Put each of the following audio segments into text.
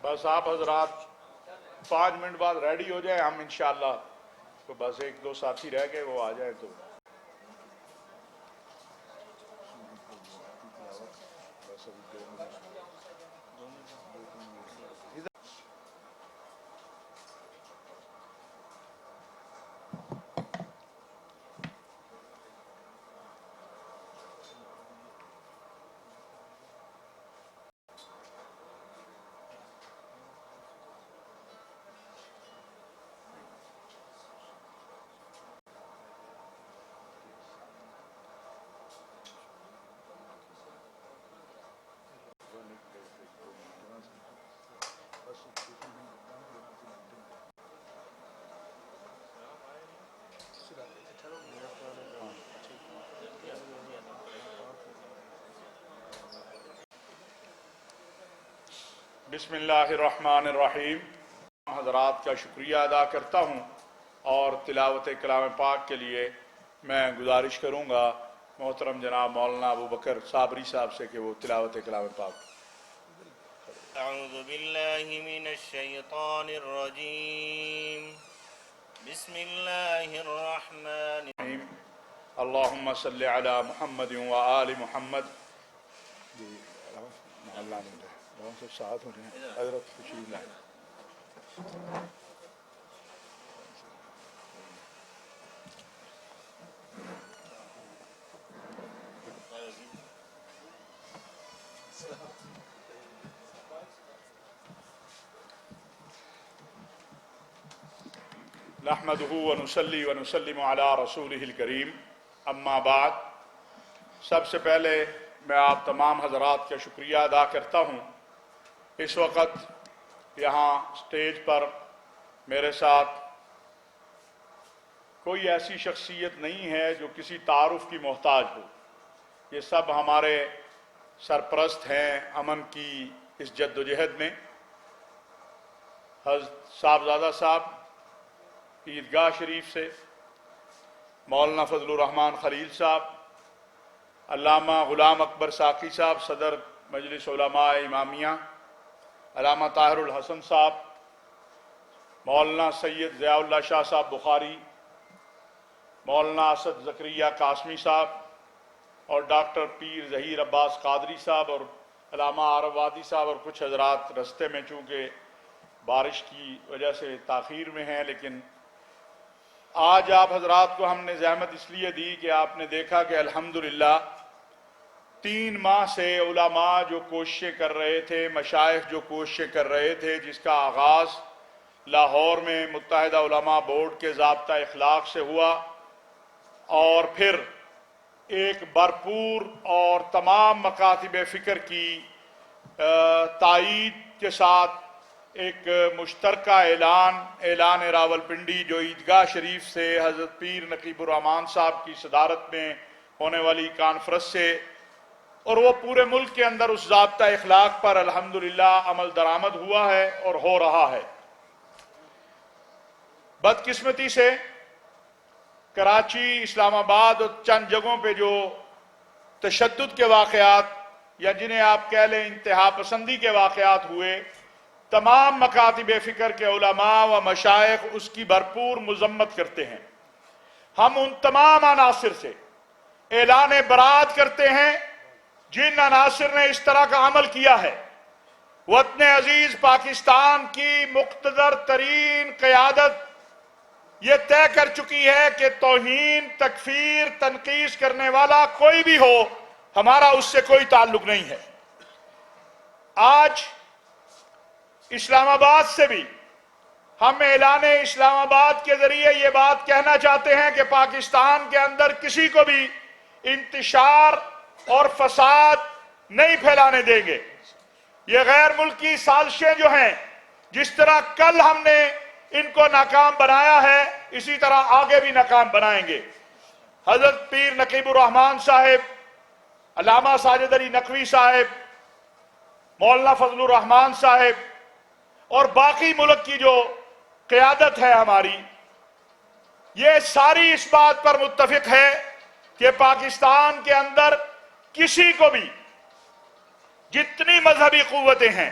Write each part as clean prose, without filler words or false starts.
بس آپ حضرات 5 منٹ بعد ریڈی ہو جائیں، ہم انشاءاللہ تو بس 1-2 ساتھی رہ گئے، وہ آ جائیں تو بس ابھی 2 منٹ بسم اللہ الرحمن الرحیم۔ حضرات کا شکریہ ادا کرتا ہوں اور تلاوت کلام پاک کے لیے میں گزارش کروں گا محترم جناب مولانا ابو بکر صابری صاحب سے کہ وہ تلاوت کلام پاک۔ اعوذ باللہ من الشیطان الرجیم، بسم اللہ الرحمن الرحیم۔ اللہم صلی علی محمد و آل محمد۔ ساتھ ہو جائیں حضرت تشریف لائیں۔ نحمدہ ونصلی ونسلم علی رسولہ الکریم، اما بعد۔ سب سے پہلے میں آپ تمام حضرات کا شکریہ ادا کرتا ہوں۔ اس وقت یہاں سٹیج پر میرے ساتھ کوئی ایسی شخصیت نہیں ہے جو کسی تعارف کی محتاج ہو۔ یہ سب ہمارے سرپرست ہیں امن کی اس جد و جہد میں۔ حضرت صاحبزادہ صاحب عیدگاہ شریف سے، مولانا فضل الرحمان خلیل صاحب، علامہ غلام اکبر ساقی صاحب صدر مجلس علماء امامیہ، علامہ طاہر الحسن صاحب، مولانا سید ضیاء اللہ شاہ صاحب بخاری، مولانا اسد زکریا قاسمی صاحب اور ڈاکٹر پیر ظہیر عباس قادری صاحب اور علامہ عارف وادی صاحب، اور کچھ حضرات رستے میں چونکہ بارش کی وجہ سے تاخیر میں ہیں، لیکن آج آپ حضرات کو ہم نے زحمت اس لیے دی کہ آپ نے دیکھا کہ الحمدللہ 3 ماہ سے علماء جو کوششیں کر رہے تھے، مشائخ جو کوششیں کر رہے تھے، جس کا آغاز لاہور میں متحدہ علماء بورڈ کے ضابطہ اخلاق سے ہوا اور پھر ایک بھرپور اور تمام مکاتب فکر کی تائید کے ساتھ ایک مشترکہ اعلان راولپنڈی جو عیدگاہ شریف سے حضرت پیر نقیب الرحمان صاحب کی صدارت میں ہونے والی کانفرنس سے، اور وہ پورے ملک کے اندر اس ضابطہ اخلاق پر الحمدللہ عمل درآمد ہوا ہے اور ہو رہا ہے۔ بدقسمتی سے کراچی، اسلام آباد اور چند جگہوں پہ جو تشدد کے واقعات یا جنہیں آپ کہہ لیں انتہا پسندی کے واقعات ہوئے، تمام مکاتب فکر کے علماء و مشائخ اس کی بھرپور مذمت کرتے ہیں۔ ہم ان تمام عناصر سے اعلان برات کرتے ہیں جن عناصر نے اس طرح کا عمل کیا ہے۔ وطن عزیز پاکستان کی مقتدر ترین قیادت یہ طے کر چکی ہے کہ توہین، تکفیر، تنقیص کرنے والا کوئی بھی ہو، ہمارا اس سے کوئی تعلق نہیں ہے۔ آج اسلام آباد سے بھی ہم اعلان اسلام آباد کے ذریعے یہ بات کہنا چاہتے ہیں کہ پاکستان کے اندر کسی کو بھی انتشار اور فساد نہیں پھیلانے دیں گے۔ یہ غیر ملکی سازشیں جو ہیں، جس طرح کل ہم نے ان کو ناکام بنایا ہے، اسی طرح آگے بھی ناکام بنائیں گے۔ حضرت پیر نقیب الرحمان صاحب، علامہ ساجد علی نقوی صاحب، مولانا فضل الرحمان صاحب اور باقی ملک کی جو قیادت ہے ہماری، یہ ساری اس بات پر متفق ہے کہ پاکستان کے اندر کسی کو بھی، جتنی مذہبی قوتیں ہیں،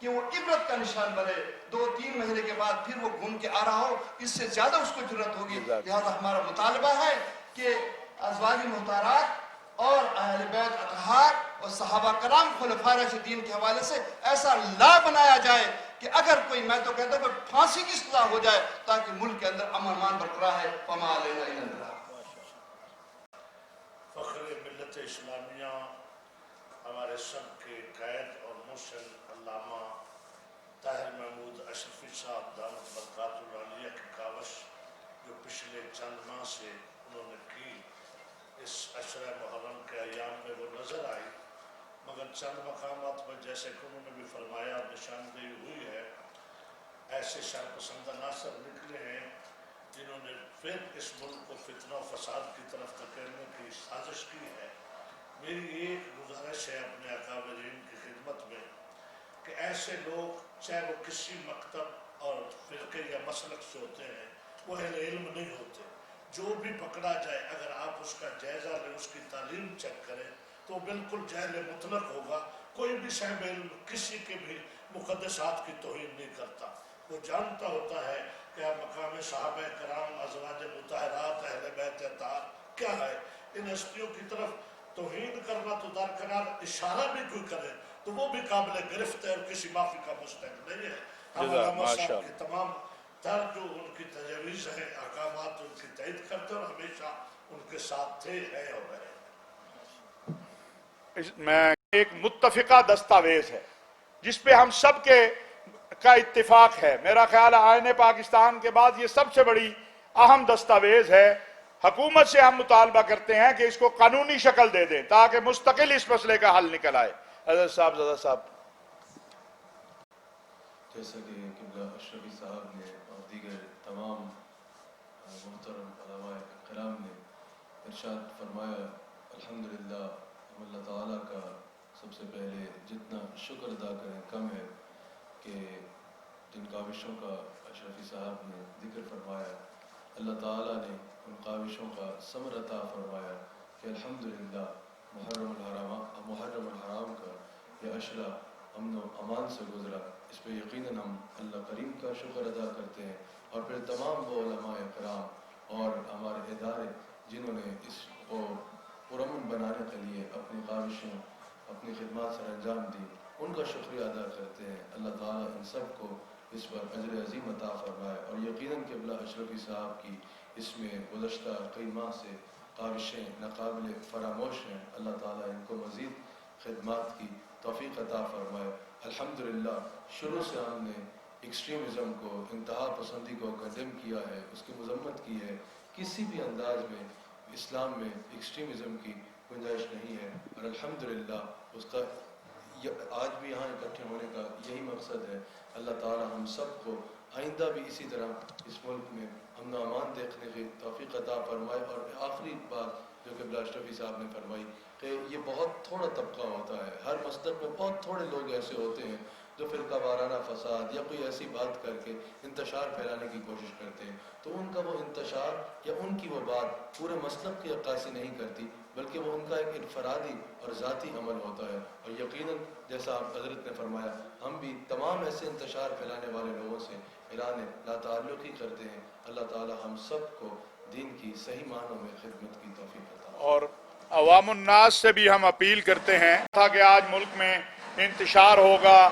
کہ وہ عبرت کا نشان بنے. 2-3 مہینے کے بعد پھر وہ گھوم کے آ رہا ہو, اس سے زیادہ اس کو ضرورت ہوگی. لہذا ہمارا مطالبہ ہے کہ ازواج مطہرات اور اہل بیت اطہار اور صحابہ کرام خلفاء راشدین کے حوالے سے ایسا لا بنایا جائے کہ اگر کوئی, میں تو کہتا ہوں کہ پھانسی کی سزا ہو جائے تاکہ ملک کے اندر امن امان برقرار ہے. فما علینا الا البلاغ. فخر ملت اسلامیہ ہمارے سب کے قائد اور مرشد علامہ طاہر محمود اشرفی صاحب دامت برکات العالیہ کی کاوش جو پچھلے چند ماہ سے انہوں نے کی, اس عشرہ محرم کے ایام میں وہ نظر آئی, مگر چند مقامات پر جیسے کہ انہوں نے بھی فرمایا نشاندہی ہوئی ہے, ایسے شرپسند عناصر نکلے ہیں جنہوں نے پھر اس ملک کو فتنہ و فساد کی طرف دھکیلنے کی سازش کی ہے. میری ایک گزارش ہے اپنے اکابرین کی خدمت میں کہ ایسے لوگ چاہے وہ کسی مکتب اور فرقے یا مسلک سے ہوتے ہیں, وہ اہل علم نہیں ہوتے. جو بھی پکڑا جائے اگر آپ اس کا جائزہ لیں, اس کی تعلیم چیک کریں تو بالکل جہل مطلق ہوگا. کوئی بھی صاحب علم کسی کے بھی مقدسات کی توہین نہیں کرتا. وہ جانتا ہوتا ہے کہ مقام صحابہ کرام, ازواج مطہرات, اہل بیت اطہار کیا ہے. ان ہستیوں کی طرف توہین کرنا تو درکنار, اشارہ بھی کوئی کرے تو وہ بھی قابل گرفت ہے اور کسی معافی کا مستحق نہیں ہے. ہم علامہ صاحب کے تمام تر جو ان کی تجاویز ہیں, احکامات, ان کی تائید کرتے اور ہمیشہ ان کے ساتھ تھے, ہیں اور رہے. میں ایک متفقہ دستاویز ہے جس پہ ہم سب کے کا اتفاق ہے. میرا خیال ہے آئین پاکستان کے بعد یہ سب سے بڑی اہم دستاویز ہے. حکومت سے ہم مطالبہ کرتے ہیں کہ اس کو قانونی شکل دے دیں تاکہ مستقل اس مسئلے کا حل نکل آئے. حضرت صاحب, زدہ صاحب. جیسا کہ قبلہ اشرفی صاحب نے اور دیگر تمام محترم علماء کرام نے ارشاد فرمایا, الحمدللہ ہم اللہ تعالیٰ کا سب سے پہلے جتنا شکر ادا کریں کم ہے کہ جن کاوشوں کا اشرفی صاحب نے ذکر فرمایا, اللہ تعالیٰ نے ان کاوشوں کا ثمر عطا فرمایا کہ الحمدللہ محرم الحرام کا یہ عشرہ امن و امان سے گزرا. اس پہ یقیناً ہم اللہ کریم کا شکر ادا کرتے ہیں, اور پھر تمام وہ علماء کرام اور ہمارے ادارے جنہوں نے اس کو پرامن بنانے کے لیے اپنی کاوشیں, اپنی خدمات سر انجام دی, ان کا شکریہ ادا کرتے ہیں. اللہ تعالیٰ ان سب کو اس پر اجر عظیم عطا فرمائے. اور یقیناً قبلہ اشرفی صاحب کی اس میں گزشتہ کئی ماہ سے کاوشیں ناقابل فراموش ہیں. اللہ تعالیٰ ان کو مزید خدمات کی توفیق عطا فرمائے. الحمدللہ شروع سے ہم نے ایکسٹریمزم کو, انتہا پسندی کو قدم کیا ہے, اس کی مذمت کی ہے. کسی بھی انداز میں اسلام میں ایکسٹریمزم کی گنجائش نہیں ہے, اور الحمدللہ اس کا آج بھی یہاں اکٹھے ہونے کا یہی مقصد ہے. اللہ تعالی ہم سب کو آئندہ بھی اسی طرح اس ملک میں امن و امان دیکھنے کی توفیق عطا فرمائے. اور آخری بات جو کہ قبلہ اشرفی صاحب نے فرمائی کہ یہ بہت تھوڑا طبقہ ہوتا ہے, ہر مسلک میں بہت تھوڑے لوگ ایسے ہوتے ہیں جو فرقہ وارانہ فساد یا کوئی ایسی بات کر کے انتشار پھیلانے کی کوشش کرتے ہیں, تو ان کا وہ انتشار یا ان کی وہ بات پورے مسلک کی عکاسی نہیں کرتی, بلکہ وہ ان کا ایک انفرادی اور ذاتی عمل ہوتا ہے. اور یقیناً جیسا آپ حضرت نے فرمایا, ہم بھی تمام ایسے انتشار پھیلانے والے لوگوں سے اعلان لا تعلقی کرتے ہیں. اللہ تعالی ہم سب کو دین کی صحیح معنوں میں خدمت کی توفیق عطا فرمائے. اور عوام الناس سے بھی ہم اپیل کرتے ہیں تھا کہ آج ملک میں انتشار ہوگا,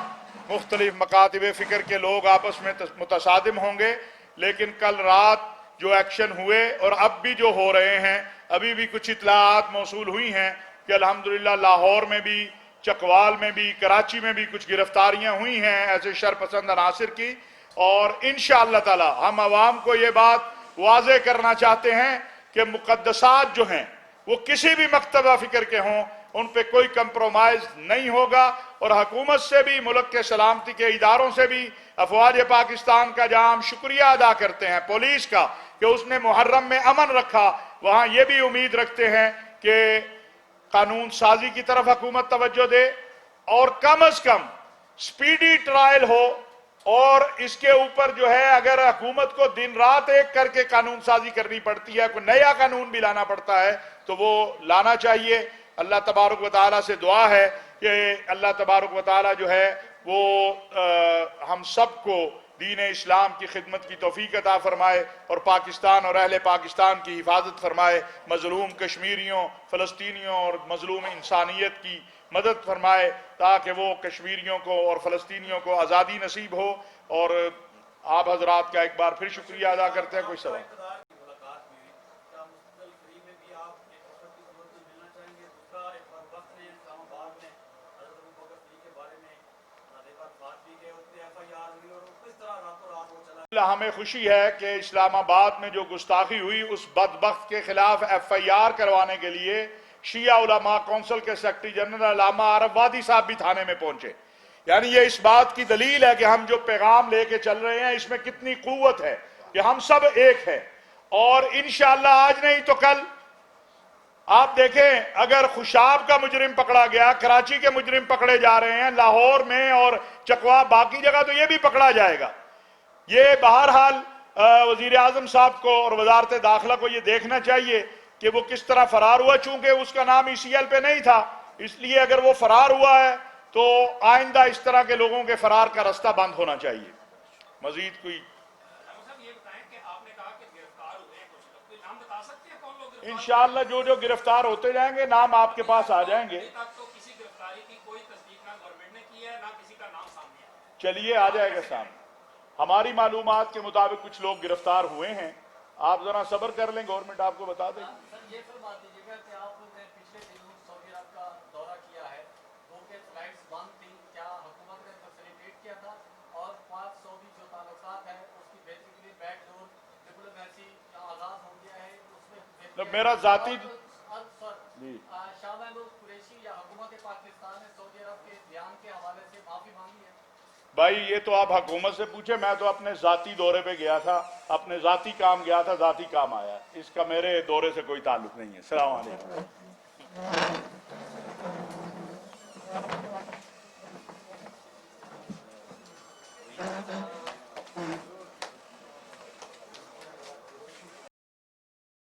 مختلف مکاتب فکر کے لوگ آپس میں متصادم ہوں گے, لیکن کل رات جو ایکشن ہوئے اور اب بھی جو ہو رہے ہیں, ابھی بھی کچھ اطلاعات موصول ہوئی ہیں کہ الحمدللہ لاہور میں بھی, چکوال میں بھی, کراچی میں بھی کچھ گرفتاریاں ہوئی ہیں ایسے شرپسند عناصر کی. اور انشاءاللہ تعالی ہم عوام کو یہ بات واضح کرنا چاہتے ہیں کہ مقدسات جو ہیں وہ کسی بھی مکتبہ فکر کے ہوں, ان پہ کوئی کمپرومائز نہیں ہوگا. اور حکومت سے بھی, ملک کے سلامتی کے اداروں سے بھی, افواج پاکستان کا جہاں ہم شکریہ ادا کرتے ہیں, پولیس کا کہ اس نے محرم میں امن رکھا, وہاں یہ بھی امید رکھتے ہیں کہ قانون سازی کی طرف حکومت توجہ دے اور کم از کم سپیڈی ٹرائل ہو. اور اس کے اوپر جو ہے اگر حکومت کو دن رات ایک کر کے قانون سازی کرنی پڑتی ہے, کوئی نیا قانون بھی لانا پڑتا ہے, تو وہ لانا چاہیے. اللہ تبارک و تعالیٰ سے دعا ہے کہ اللہ تبارک و تعالیٰ جو ہے وہ ہم سب کو دین اسلام کی خدمت کی توفیق عطا فرمائے اور پاکستان اور اہل پاکستان کی حفاظت فرمائے، مظلوم کشمیریوں، فلسطینیوں اور مظلوم انسانیت کی مدد فرمائے تاکہ وہ کشمیریوں کو اور فلسطینیوں کو آزادی نصیب ہو۔ اور آپ حضرات کا ایک بار پھر شکریہ ادا کرتے ہیں۔ کوئی سوال؟ ہمیں خوشی ہے کہ اسلام آباد میں جو گستاخی ہوئی اس بدبخت کے خلاف ایف آئی آر کروانے کے لیے شیعہ علماء کونسل کے سیکرٹری جنرل علامہ عارف وادی صاحب بھی تھانے میں پہنچے۔ یعنی یہ اس بات کی دلیل ہے کہ ہم جو پیغام لے کے چل رہے ہیں اس میں کتنی قوت ہے کہ ہم سب ایک ہیں، اور انشاءاللہ آج نہیں تو کل آپ دیکھیں اگر خوشاب کا مجرم پکڑا گیا، کراچی کے مجرم پکڑے جا رہے ہیں، لاہور میں اور چکوا باقی جگہ تو یہ بھی پکڑا جائے گا۔ یہ بہرحال وزیر اعظم صاحب کو اور وزارت داخلہ کو یہ دیکھنا چاہیے کہ وہ کس طرح فرار ہوا، چونکہ اس کا نام ای سی ایل پہ نہیں تھا، اس لیے اگر وہ فرار ہوا ہے تو آئندہ اس طرح کے لوگوں کے فرار کا راستہ بند ہونا چاہیے۔ مزید کوئی؟ انشاءاللہ جو جو گرفتار ہوتے جائیں گے نام آپ کے پاس آ جائیں گے۔ چلیے آ جائے گا سامنے۔ ہماری معلومات کے مطابق کچھ لوگ گرفتار ہوئے ہیں، آپ ذرا صبر کر لیں، گورنمنٹ آپ کو بتا دے گی۔ سر یہ فرما دیجیے گا کہ آپ نے پچھلے دنوں سعودی عرب کا دورہ کیا ہے، وہ کہ فلائٹس بند تھیں، کیا حکومت نے فیسیلیٹیٹ کیا تھا؟ اور پاک سعودی جو تعلقات ہیں اس کی بیسیکلی بیک ڈور ڈپلومیسی آغاز ہو گیا ہے، اس میں میرا ذاتی شاہ محمود قریشی یا حکومت پاکستان نے سعودی عرب کے بیان کے حوالے سے معافی مانگی ہے؟ بھائی یہ تو آپ حکومت سے پوچھیں، میں تو اپنے ذاتی دورے پہ گیا تھا، اپنے ذاتی کام گیا تھا، ذاتی کام آیا، اس کا میرے دورے سے کوئی تعلق نہیں ہے۔ السلام علیکم۔